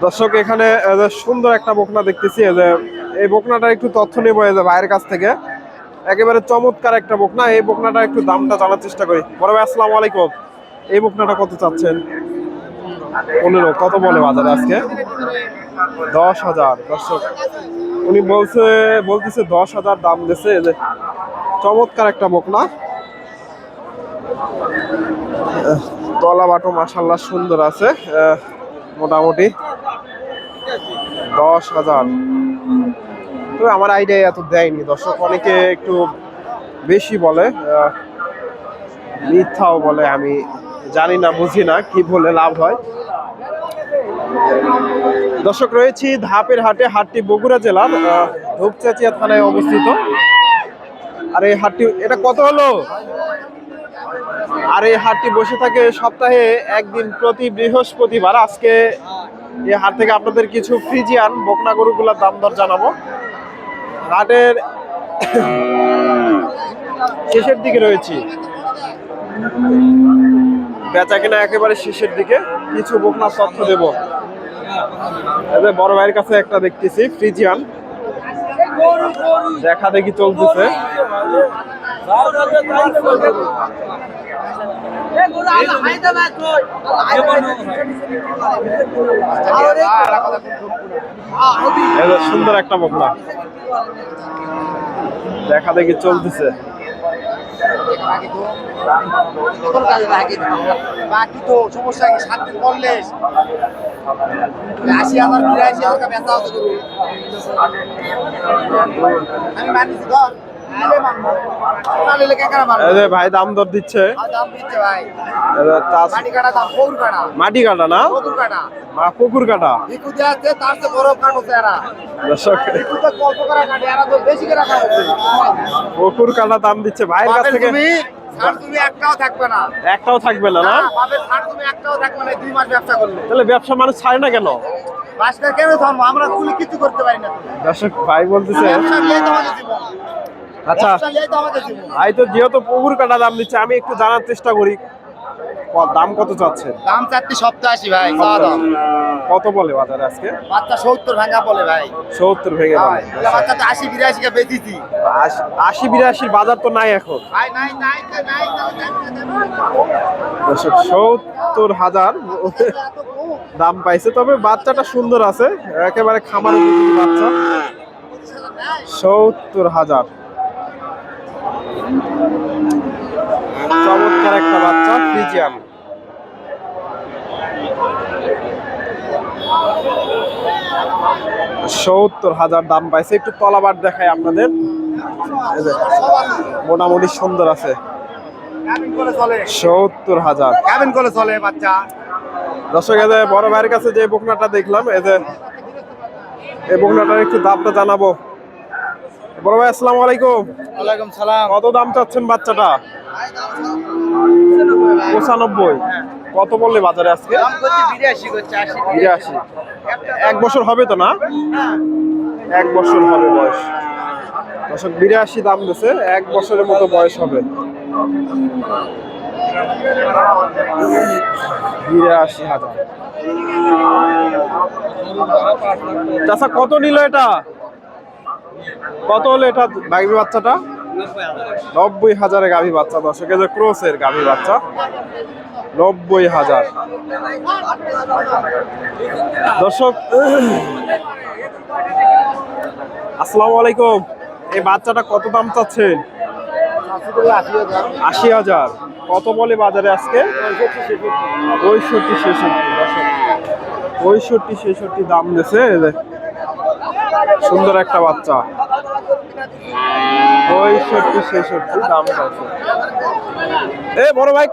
দর্শক এখানে সুন্দর একটা বকনা দেখতেছি। এই বকনাটা একটু তথ্য নেবো ভাইয়ের কাছ থেকে। একেবারে চমৎকার একটা বকনা। এই বকনাটা একটু দামটা জানার চেষ্টা করি। বড় ভাই আসসালামু আলাইকুম। এই বকনাটা কত চাচ্ছেন? 15। কত বলে বাজারে আজকে? 10,000। দর্শক উনি বলতেছে 10,000 দাম দিচ্ছে। চমৎকার একটা বকনা, তলা বাটো মাশাআল্লাহ সুন্দর আছে। মোটামুটি 10,000। তবে আমার আইডিয়া এত দেয়নি দর্শক, অনেকে একটু বেশি বলে, মিথ্যাও বলে। আমি জানি না, বুঝি না কি বলে লাভ হয়। দর্শক রয়েছি ধাপের হাটে। হাটটি বগুড়া জেলার ধূপচাচিয়া থানায় অবস্থিত। আর এই হাটটি এটা কত হলো? আর এই হাটটি বসে থাকে সপ্তাহে একদিন, প্রতি বৃহস্পতিবার। আজকে এই হাট থেকে আপনাদের কিছু ফ্রিজিয়ান বকনা গরুগুলোর দাম দর জানাবো। হাটের শেষের দিকে রয়েছি, বেচা কেনা একেবারে শেষের দিকে। কিছু বকনার তথ্য দেব। বড় ভাইয়ের কাছে একটা দেখতেছি ফ্রিজিয়ান, দেখা দেখি চলতেছে। সুন্দর একটা বকনা, দেখা দেখি চলতেছে। বাকি তো সমস্যা কি 7 দিন করলে 80,000 83,000 টাকা বেচা হতো। আমি মানিছি ধর ভাই দাম দর দিচ্ছে। মাটি কাটা না, পুকুর কাটা। পুকুর কাটা দাম দিচ্ছে ভাইয়ের কাছ থেকে। একটাও থাকবে না, না দুই মাস ব্যবসা করলে তাহলে ব্যবসা মানুষ ছাড়ে না কেন? কেন ধর্ম আমরা কিছু করতে পারি না। দর্শক ভাই বলতেছে আচ্ছা ভাই, তো যেহেতু পুকুর কাটা দাম দিচ্ছে, আমি একটু জানার চেষ্টা করি দাম কত চাচ্ছে। দাম চাচ্ছি 87 ভাই। কত বলে বাজারে আজকে? বাচ্চা 70 ভাঙা বলে ভাই। 70 ভেঙে বলে। বাচ্চা তো 80 82 কে বেচেছি। 80 82 বাজার তো নাই এখন ভাই। নাই 70,000 দাম পাইছে। তবে বাচ্চাটা সুন্দর আছে, একেবারে খামার উপযোগী বাচ্চা। 70,000 চমৎকার একটা বাচ্চা ফ্রিজিয়ান। $70,000 দাম পাইছে। একটু তলাবার দেখায় আপনাদের, মোটামুটি সুন্দর আছে। 70,000 দর্শক বড় ভাইয়ের কাছে যে বকনাটা দেখলাম, এই বকনাটার একটু দামটা জানাবো। বড় ভাই আসসালামু আলাইকুম। ওয়ালাইকুম সালাম। কত দাম চাচ্ছেন বাচ্চাটা? 95। কত বললে বাজারে আজকে? 82। 1 বছর হবে তো না? 1 বছর হবে বয়স। দর্শক 82 দাম দিচ্ছে, 1 বছরের মতো বয়স হবে। 82,000। চাচা কত নিল এটা? কত হলো এটা গাভী বাচ্চাটা? 90,000 গাভী বাচ্চা। দর্শক ক্রসের গাভী বাচ্চা, 90,000। দর্শক আসসালামু আলাইকুম। এই বাচ্চাটা কত দাম চাচ্ছেন? 80,000। কত বলে বাজারে আজকে? 65-66 দাম দিছে। সুন্দর একটা বাচ্চা, 65-66 দাম চাইছে। বড় ভাই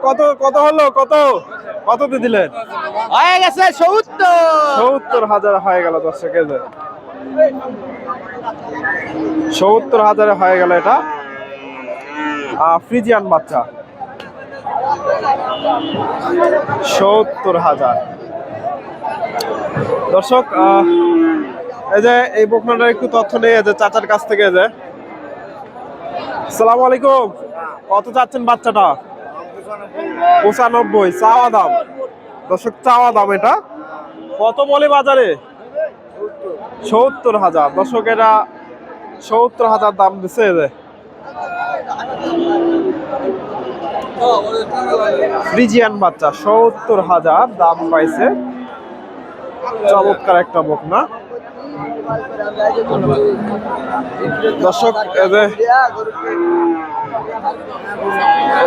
কত হলো? কততে দিলেন? হয়ে গেছে 70,000 হয়ে গেল। দর্শক 70,000 হয়ে গেল। এটা ফ্রিজিয়ান বাচ্চা, 70,000। দর্শক এই বকনাটার একটু তথ্য নেই চাচার কাছ থেকে। আসসালামু আলাইকুম। কত চাচ্ছেন বাচ্চাটা? 95 চাওয়া দাম। দর্শক চাওয়া দাম এটা কত বলে বাজারে? 70,000। দর্শক এটা 70,000 দাম দিচ্ছে। এই যে ফ্রিজিয়ান বাচ্চা 70,000 দাম পাইছে। চমৎকার একটা বকনা দর্শক। এই যে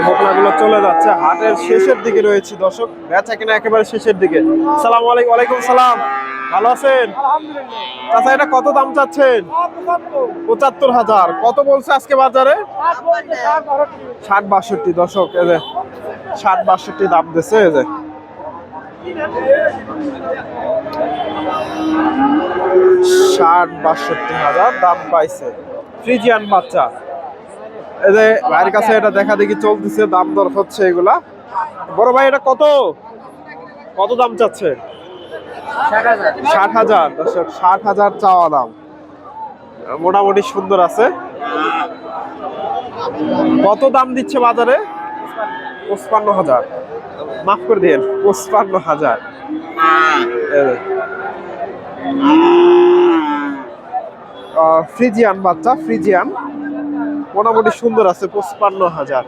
বকনাগুলো চলে যাচ্ছে, হাটের শেষের দিকে রয়েছে দর্শক, বেচা কিনা একেবারে শেষের দিকে। সালাম আলাইকুম। ওয়ালাইকুম সালাম, ভালো আছেন? আচ্ছা, এটা কত দাম চাচ্ছেন? 75,000। কত বলছে আজকে বাজারে? 60-62। দর্শক এই যে 60-62 দাম দিচ্ছে। এই যে 60-62,000 দাম পাইছে ফ্রিজিয়ান বাচ্চা। এই যে ভাইয়ের কাছে এটা দেখা দেখি চলতেছে, দাম দর হচ্ছে এগুলা। বড় ভাই এটা কত কত দাম চাচ্ছে? 60,000। দর্শক 60,000 চাওয়া দাম, মোটামুটি সুন্দর আছে। কত দাম দিচ্ছে বাজারে? 55,000। মাফ করে দিন, 55,000। ফ্রিজিয়ান বাচ্চা, ফ্রিজিয়ান মোটামুটি সুন্দর আছে, 55,000।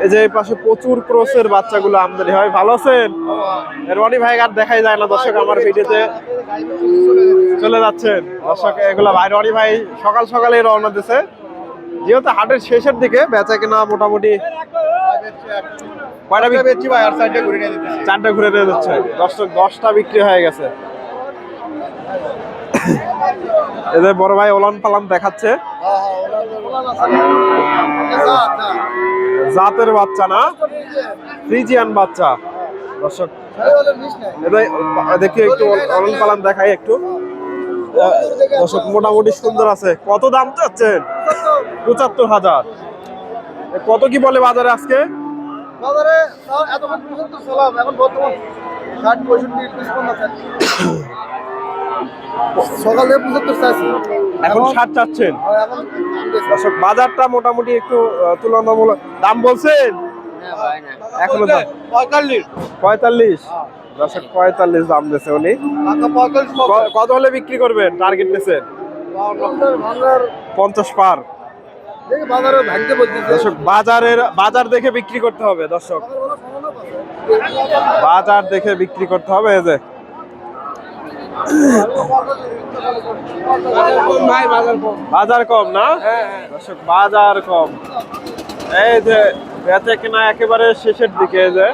এই যে এই পাশে প্রচুর ক্রসের বাচ্চাগুলো আমদানি হয়। ভালো আছেন? রনি ভাই আর দেখাই যায় না দর্শক, আমার ভিডিওতে চলে যাচ্ছেন দর্শক। এগুলা ভাই রনি ভাই সকাল সকালে রওনা দিছে, যেহেতু হাটের শেষের দিকে বেচা কেনা মোটামুটি। কয়টা বেচছি ভাই? আর 4টা ঘুরে নিয়ে যাচ্ছে। 4টা ঘুরে নিয়ে যাচ্ছে দর্শক, 10টা বিক্রি হয়ে গেছে। এদের বড় ভাই ওলান পালান দেখাচ্ছে, জাতের বাচ্চা না, ফ্রিজিয়ান বাচ্চা দর্শক। দেখি একটু ওলান পালান দেখাই একটু দর্শক, মোটামুটি সুন্দর আছে। কত দাম চাচ্ছেন? 75,000। কত কি বলে বাজারে আজকে? বাজারে এতক্ষণ 75 ছিলাম, এখন বর্তমান 60-65 সকালে 75 চাইছি, এখন 60 চাচ্ছেন। দর্শক বাজারটা মোটামুটি একটু তুলনামূলক দাম বলছেন এখনো দাম 45। দর্শক 45 দাম দিয়েছে উনি। কত হলে বিক্রি করবেন টার্গেট নিয়েছেন? 50 পার। দর্শক বাজার দেখে বিক্রি করতে হবে দর্শক, বাজার দেখে বিক্রি করতে হবে। এই যে বাজার কম না দর্শক, বাজার কম। এই যে বেচা কেনা একেবারে শেষের দিকে। এই যে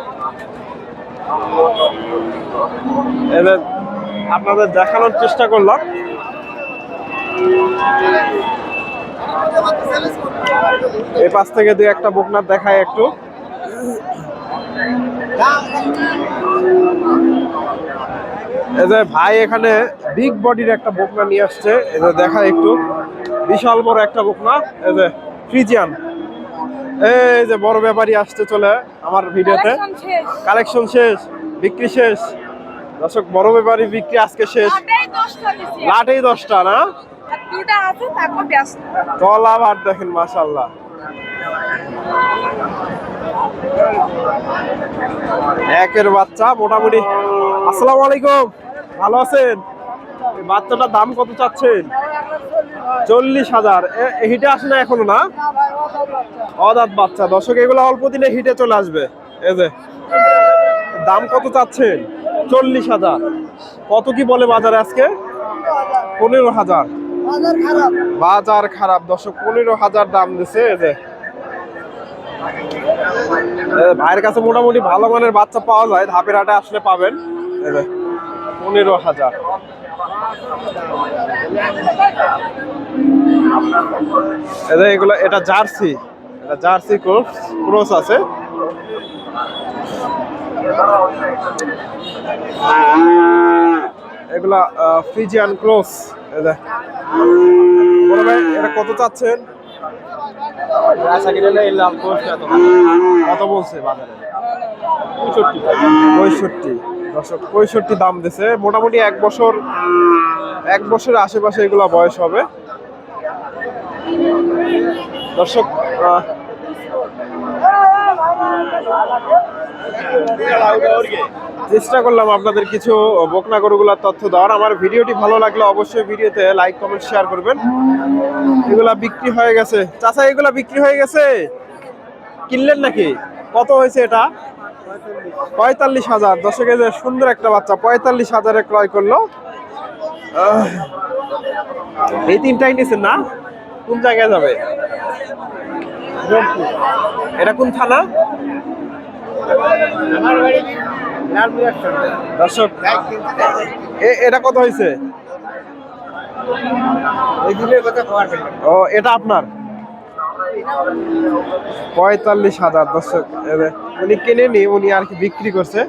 আপনাদের দেখানোর চেষ্টা করলাম। এই পাশ থেকে দুই একটা বকনা দেখায় একটু। এই যে ভাই এখানে বিগ বডির একটা বকনা নিয়ে আসছে, এই যে দেখা একটু, বিশাল বড় একটা বকনা। এই যে ফ্রিজিয়ান, এই যে বড় ব্যাপারী আসতে চলে আমার ভিডিওতে। কালেকশন শেষ, বিক্রি শেষ দর্শক, বড় ব্যাপারী বিক্রি আজকে শেষ। লাটেই 10টা না, তলা ভাত দেখেন মাশাআল্লাহ। একের বাচ্চা মোটামুটি। আসসালামু আলাইকুম, ভালো আছেন? বাচ্চাটার দাম কত চাচ্ছেন? 40,000। হিটে আসে না এখনো না? অদাঁত বাচ্চা দর্শক, এগুলো অল্প দিনে হিটে চলে আসবে। এই যে দাম কত চাচ্ছেন? 40,000। কত কি বলে বাজারে আজকে? 15,000। বাজার খারাপ দর্শক, 15,000 দাম দিছে। এই যে ভাইয়ের কাছে মোটামুটি ভালো মানের বাচ্চা পাওয়া যায়, ধাপের হাটে আসলে পাবেন। 15,000। এগুলো এটা জার্সি, এটা জার্সি ক্রস আছে। এগুলা ফ্রিজিয়ান ক্রস। বড় ভাই এটা কত চাচ্ছেন? কত বলছে বাজারে? 65। দর্শক 65 দাম দিছে। মোটামুটি 1 বছরের আশেপাশে এগুলা বয়স হবে দর্শক। চেষ্টা করলাম আপনাদের কিছু বকনা গরুগুলার তথ্য দেওয়ার। আমার ভিডিওটি ভালো লাগলে অবশ্যই ভিডিওতে লাইক কমেন্ট শেয়ার করবেন। এগুলা বিক্রি হয়ে গেছে চাচা, এগুলা বিক্রি হয়ে গেছে, কিনলেন নাকি? কত হয়েছে এটা? 45,000। দর্শক এই যে সুন্দর একটা বাচ্চা 45,000-এ ক্রয় করলো। এই তিনটাই নিছেন না? কোন জায়গায় যাবে? এটা কোন থানা? দর্শক এটা কত হয়েছে? ও এটা আপনার? 45,000। দর্শক উনি কেনেনি, উনি আর কি বিক্রি করছে।